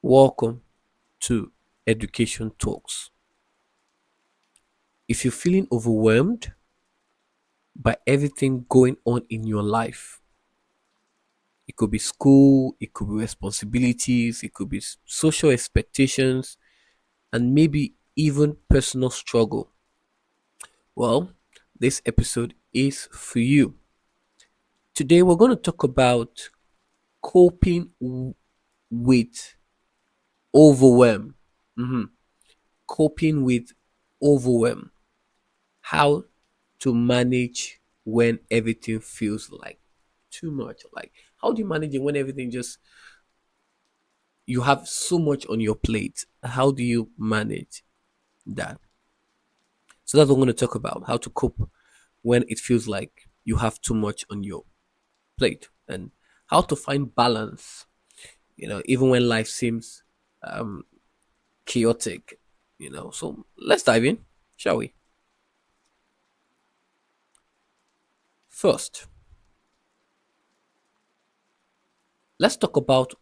Welcome to Education Talks. If you're feeling overwhelmed by everything going on in your life, it could be school, it could be responsibilities, it could be social expectations, and maybe even personal struggle. Well, this episode is for you. Today, we're going to talk about coping with overwhelm. Mhm. Coping with overwhelm. How to manage when everything feels like too much. Like, how do you manage it when everything just, you have so much on your plate? How do you manage that? So that's what we're going to talk about, how to cope when it feels like you have too much on your plate, and how to find balance, even when life seems um, chaotic. So let's dive in, shall we? First, let's talk about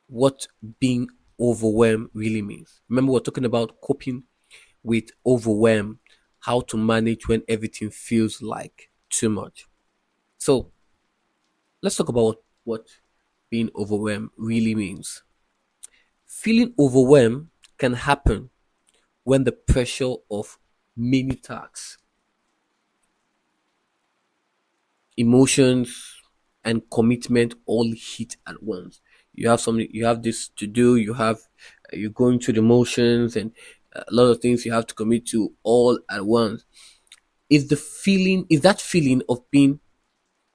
what being overwhelmed really means. Remember, we're talking about coping with overwhelm, how to manage when everything feels like too much. So, let's talk about what being overwhelmed really means. Feeling overwhelmed can happen when the pressure of many tasks, emotions, and commitment all hit at once. You have something, you have this to do, you're going through the motions, and a lot of things you have to commit to all at once. Is that feeling of being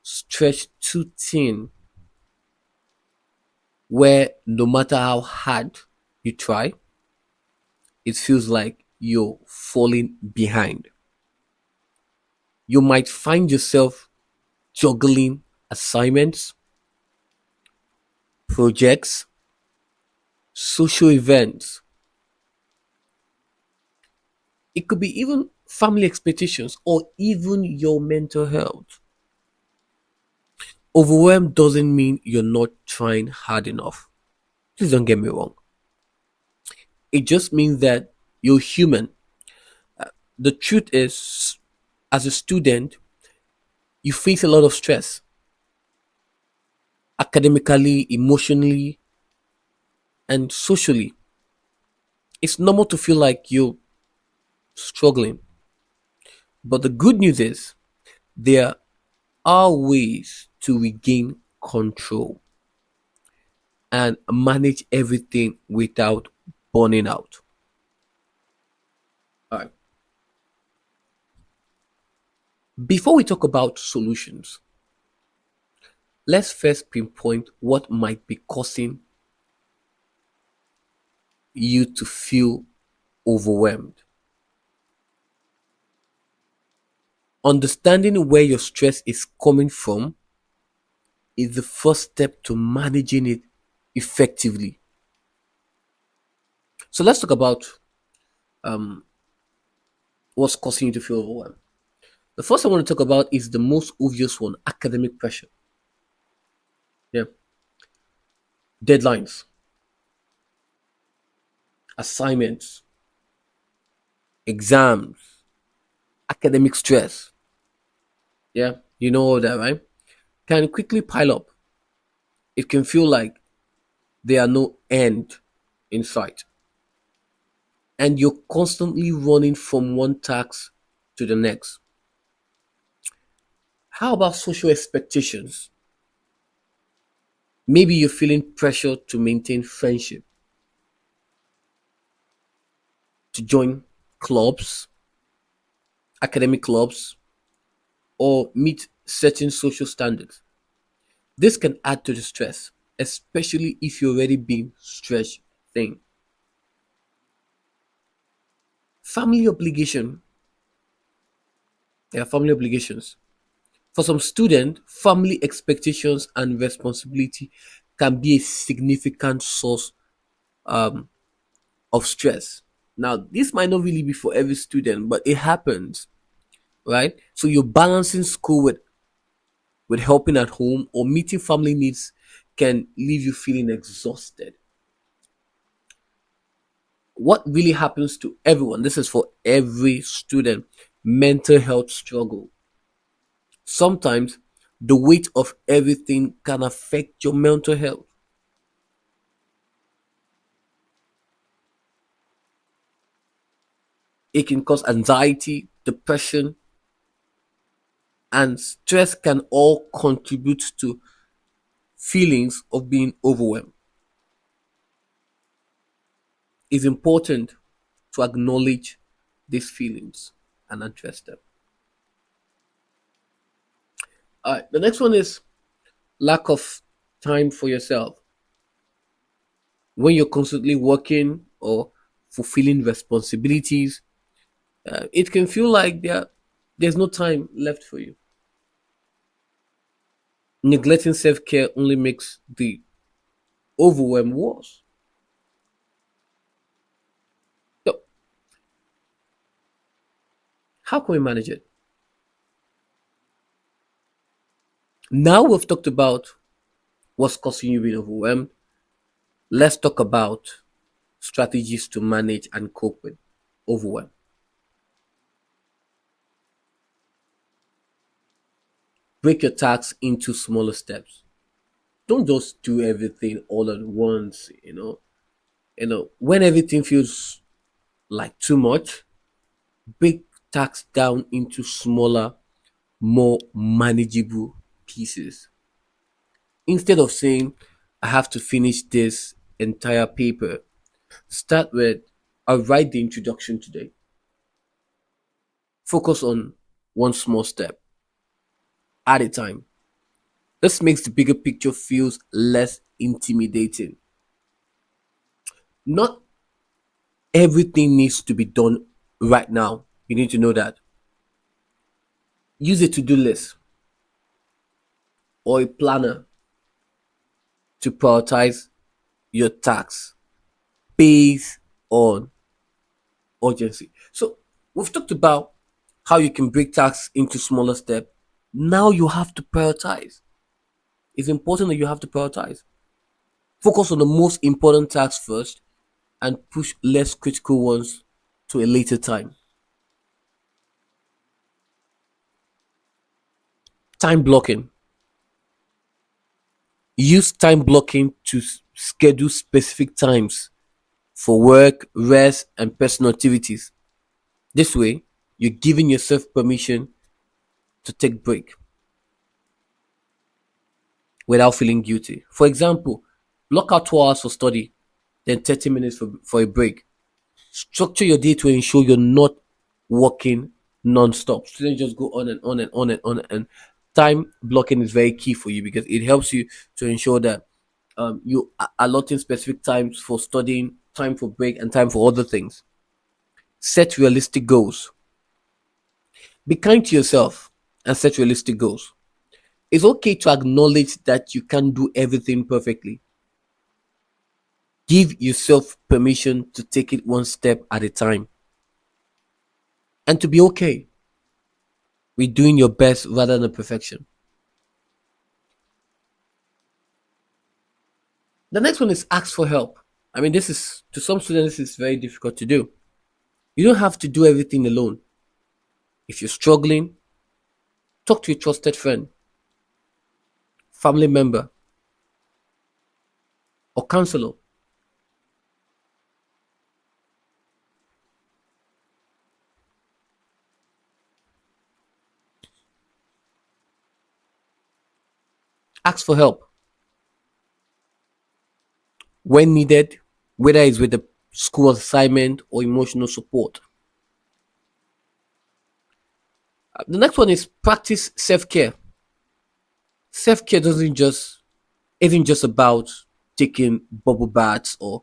stretched too thin, where no matter how hard you try, it feels like you're falling behind. You might find yourself juggling assignments, projects, social events. It could be even family expectations or even your mental health. Overwhelm doesn't mean you're not trying hard enough. Please don't get me wrong. It just means that you're human. The truth is, as a student, you face a lot of stress academically, emotionally, and socially. It's normal to feel like you're struggling. But the good news is, there are ways to regain control and manage everything without burning out. All right. Before we talk about solutions, let's first pinpoint what might be causing you to feel overwhelmed. Understanding where your stress is coming from is the first step to managing it effectively. So let's talk about um, what's causing you to feel overwhelmed. The first I want to talk about is the most obvious one: academic pressure. Yeah, deadlines, assignments, exams, academic stress. Yeah, you know all that, right? Can quickly pile up. It can feel like there are no end in sight, and you're constantly running from one task to the next. How about social expectations? Maybe you're feeling pressure to maintain friendship, to join clubs, academic clubs, or meet certain social standards. This can add to the stress, especially if you're already being stretched thin. Family obligation. There are family obligations. For some students, family expectations and responsibility can be a significant source um, of stress. Now, this might not really be for every student, but it happens, right? So you're balancing school with helping at home or meeting family needs can leave you feeling exhausted. What really happens to everyone, this is for every student, mental health struggle. Sometimes the weight of everything can affect your mental health. It can cause anxiety, depression, and stress can all contribute to feelings of being overwhelmed. It's important to acknowledge these feelings and address them. All right, the next one is lack of time for yourself. When you're constantly working or fulfilling responsibilities, it can feel like there's no time left for you. Neglecting self care only makes the overwhelm worse. So, how can we manage it? Now we've talked about what's causing you being overwhelmed. Let's talk about strategies to manage and cope with overwhelm. Break your tasks into smaller steps. Don't just do everything all at once, when everything feels like too much, break tasks down into smaller, more manageable pieces. Instead of saying, I have to finish this entire paper, start with, I'll write the introduction today. Focus on one small step at a time. This makes the bigger picture feels less intimidating. Not everything needs to be done right now. You need to know that. Use a to-do list or a planner to prioritize your tasks based on urgency. So we've talked about how you can break tasks into smaller steps. Now you have to prioritize. It's important that you have to prioritize. Focus on the most important tasks first and push less critical ones to a later time. Time blocking. Use time blocking to schedule specific times for work, rest, and personal activities. This way, you're giving yourself permission to take break without feeling guilty. For example, block out 2 hours for study, then 30 minutes for a break. Structure your day to ensure you're not working non-stop. Students just go on and on and on and on, and time blocking is very key for you because it helps you to ensure that you are allotting specific times for studying, time for break, and time for other things. Set realistic goals. Be kind to yourself and set realistic goals. It's okay to acknowledge that you can't do everything perfectly. Give yourself permission to take it one step at a time and to be okay with doing your best rather than perfection. The next one is ask for help. I mean, this is, to some students, this is very difficult to do. You don't have to do everything alone. If you're struggling, talk to a trusted friend, family member, or counselor. Ask for help when needed, whether it's with the school assignment or emotional support. The next one is practice self-care. Self-care doesn't just isn't just about taking bubble baths or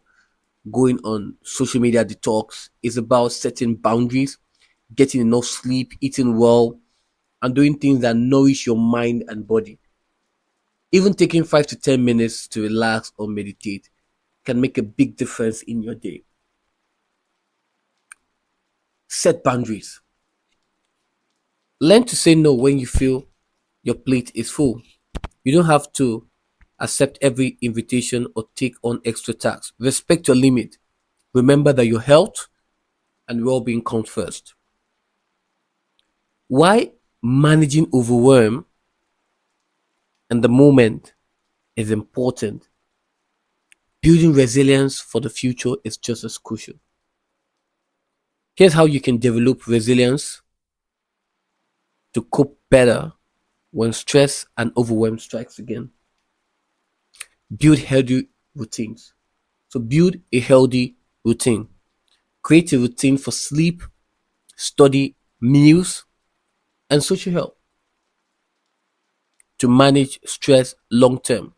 going on social media detox. It's about setting boundaries, getting enough sleep, eating well, and doing things that nourish your mind and body. Even taking 5 to 10 minutes to relax or meditate can make a big difference in your day. Set boundaries. Learn to say no when you feel your plate is full. You don't have to accept every invitation or take on extra tasks. Respect your limit Remember that your health and well-being comes first. Why managing overwhelm and the moment is important. Building resilience for the future is just as crucial. Here's how you can develop resilience to cope better when stress and overwhelm strikes again. Build healthy routines. So build a healthy routine. Create a routine for sleep, study, meals, and social health to manage stress long term.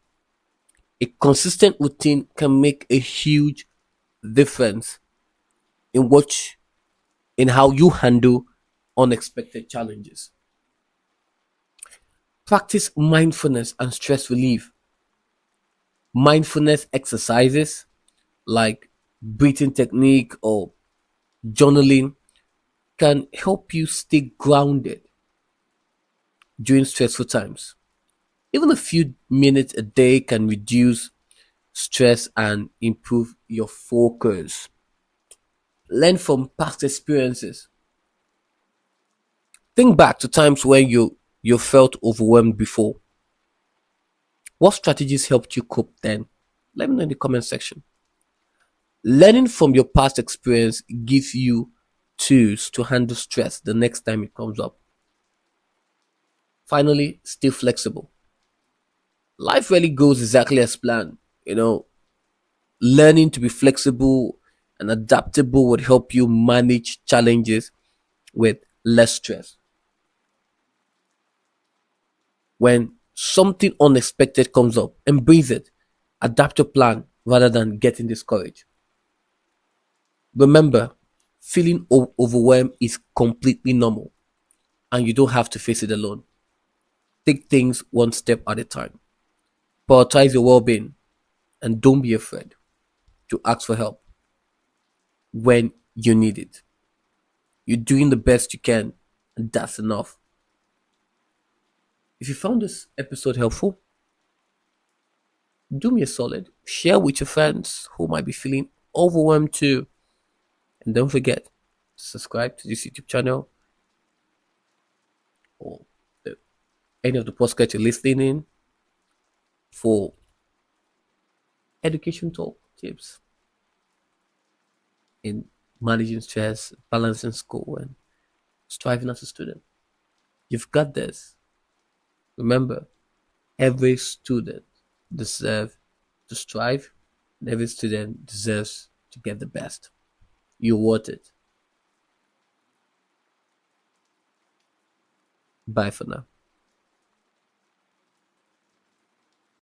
A consistent routine can make a huge difference in how you handle unexpected challenges. Practice mindfulness and stress relief. Mindfulness exercises like breathing technique or journaling can help you stay grounded during stressful times. Even a few minutes a day can reduce stress and improve your focus. Learn from past experiences. Think back to times when you felt overwhelmed before. What strategies helped you cope then? Let me know in the comment section. Learning from your past experience gives you tools to handle stress the next time it comes up. Finally, stay flexible. Life really goes exactly as planned. Learning to be flexible and adaptable would help you manage challenges with less stress. When something unexpected comes up, embrace it. Adapt your plan rather than getting discouraged. Remember, feeling overwhelmed is completely normal and you don't have to face it alone. Take things one step at a time. Prioritize your well being and don't be afraid to ask for help when you need it. You're doing the best you can, and that's enough. If you found this episode helpful, do me a solid. Share with your friends who might be feeling overwhelmed too. And don't forget to subscribe to this YouTube channel or any of the podcasts you're listening in for education talk tips in managing stress, balancing school, and striving as a student. You've got this. Remember, every student deserves to strive, and every student deserves to get the best. You're worth it. Bye for now.